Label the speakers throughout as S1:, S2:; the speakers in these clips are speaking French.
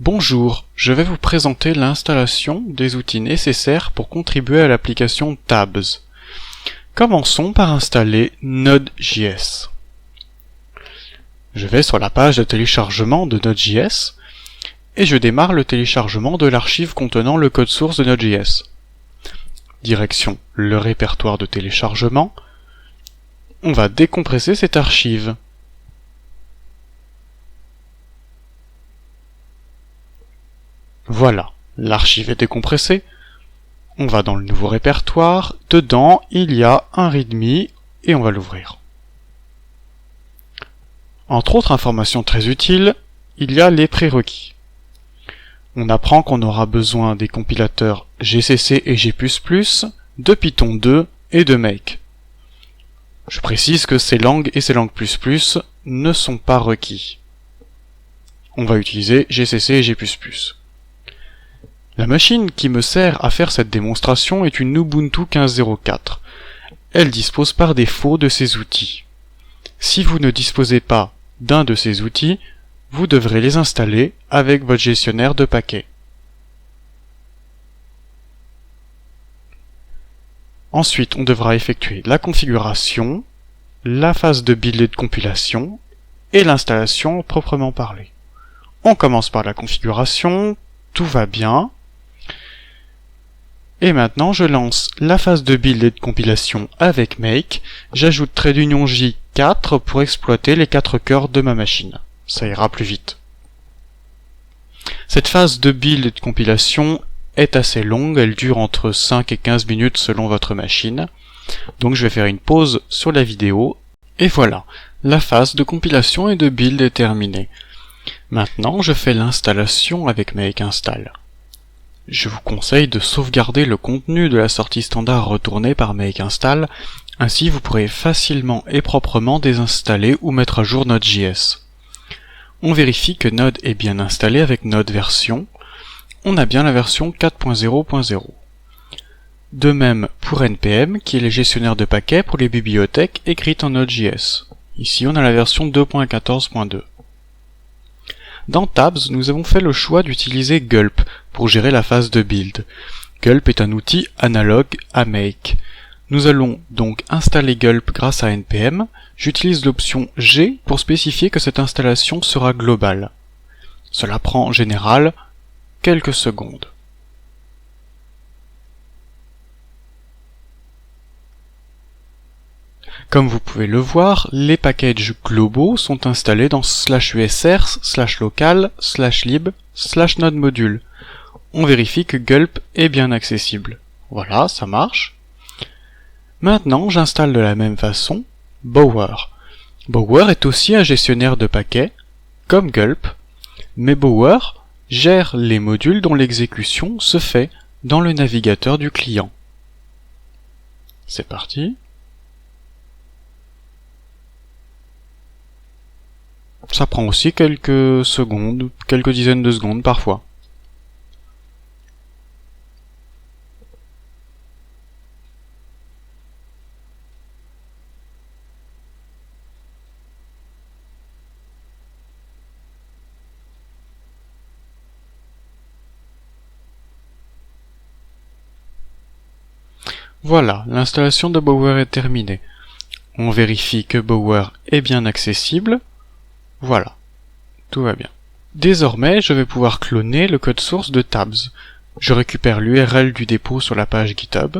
S1: Bonjour, je vais vous présenter l'installation des outils nécessaires pour contribuer à l'application Tabs. Commençons par installer Node.js. Je vais sur la page de téléchargement de Node.js et je démarre le téléchargement de l'archive contenant le code source de Node.js. Direction le répertoire de téléchargement. On va décompresser cette archive. Voilà, l'archive est décompressée. On va dans le nouveau répertoire. Dedans, il y a un README et on va l'ouvrir. Entre autres informations très utiles, il y a les prérequis. On apprend qu'on aura besoin des compilateurs GCC et G++, de Python 2 et de Make. Je précise que ces langues et ces langues ++ ne sont pas requis. On va utiliser GCC et G++. La machine qui me sert à faire cette démonstration est une Ubuntu 15.04. Elle dispose par défaut de ces outils. Si vous ne disposez pas d'un de ces outils, vous devrez les installer avec votre gestionnaire de paquets. Ensuite, on devra effectuer la configuration, la phase de build et de compilation, et l'installation proprement parlée. On commence par la configuration, tout va bien. Et maintenant, je lance la phase de build et de compilation avec Make. J'ajoute _J4 pour exploiter les 4 cœurs de ma machine. Ça ira plus vite. Cette phase de build et de compilation est assez longue. Elle dure entre 5 et 15 minutes selon votre machine. Donc je vais faire une pause sur la vidéo. Et voilà, la phase de compilation et de build est terminée. Maintenant, je fais l'installation avec Make Install. Je vous conseille de sauvegarder le contenu de la sortie standard retournée par Make Install, ainsi vous pourrez facilement et proprement désinstaller ou mettre à jour Node.js. On vérifie que Node est bien installé avec Node version. On a bien la version 4.0.0. De même pour NPM, qui est le gestionnaire de paquets pour les bibliothèques écrites en Node.js. Ici on a la version 2.14.2. Dans Tabs, nous avons fait le choix d'utiliser Gulp pour gérer la phase de build. Gulp est un outil analogue à Make. Nous allons donc installer Gulp grâce à NPM. J'utilise l'option G pour spécifier que cette installation sera globale. Cela prend en général quelques secondes. Comme vous pouvez le voir, les packages globaux sont installés dans /usr, /local, /lib, /nodemodule. On vérifie que Gulp est bien accessible. Voilà, ça marche. Maintenant, j'installe de la même façon Bower. Bower est aussi un gestionnaire de paquets, comme Gulp, mais Bower gère les modules dont l'exécution se fait dans le navigateur du client. C'est parti. Ça prend aussi quelques secondes, quelques dizaines de secondes parfois. Voilà, l'installation de Bower est terminée. On vérifie que Bower est bien accessible. Voilà, tout va bien. Désormais, je vais pouvoir cloner le code source de Tabs. Je récupère l'URL du dépôt sur la page GitHub,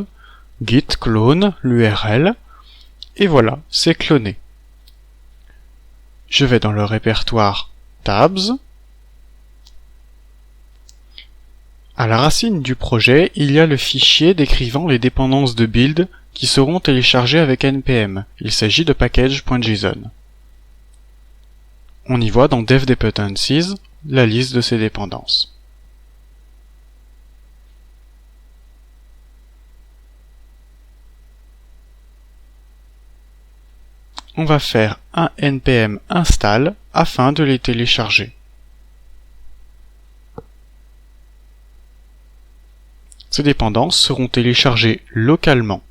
S1: git clone l'URL, et voilà, c'est cloné. Je vais dans le répertoire Tabs. À la racine du projet, il y a le fichier décrivant les dépendances de build qui seront téléchargées avec NPM. Il s'agit de package.json. On y voit dans Dev Dependencies la liste de ces dépendances. On va faire un npm install afin de les télécharger. Ces dépendances seront téléchargées localement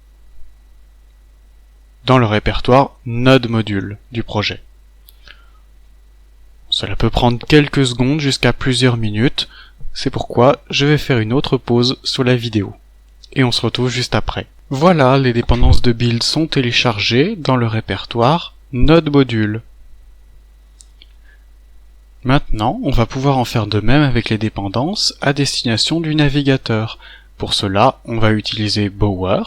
S1: dans le répertoire node module du projet. Cela peut prendre quelques secondes jusqu'à plusieurs minutes, c'est pourquoi je vais faire une autre pause sur la vidéo. Et on se retrouve juste après. Voilà, les dépendances de build sont téléchargées dans le répertoire Node Module. Maintenant, on va pouvoir en faire de même avec les dépendances à destination du navigateur. Pour cela, on va utiliser Bower.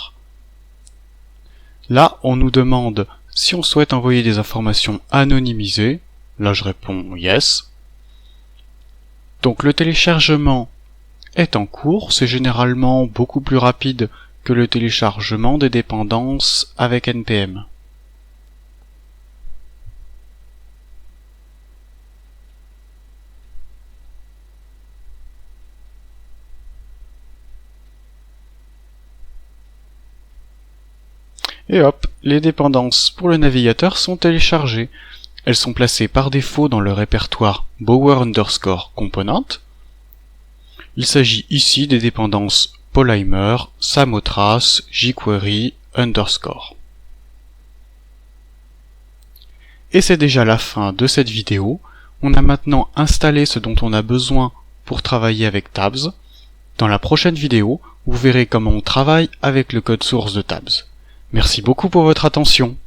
S1: Là, on nous demande si on souhaite envoyer des informations anonymisées. Là, je réponds Yes. Donc le téléchargement est en cours, c'est généralement beaucoup plus rapide que le téléchargement des dépendances avec NPM. Et hop, les dépendances pour le navigateur sont téléchargées. Elles sont placées par défaut dans le répertoire Bower_component. Il s'agit ici des dépendances Polymer, Samothrace, jQuery, _. Et c'est déjà la fin de cette vidéo. On a maintenant installé ce dont on a besoin pour travailler avec Tabs. Dans la prochaine vidéo, vous verrez comment on travaille avec le code source de Tabs. Merci beaucoup pour votre attention.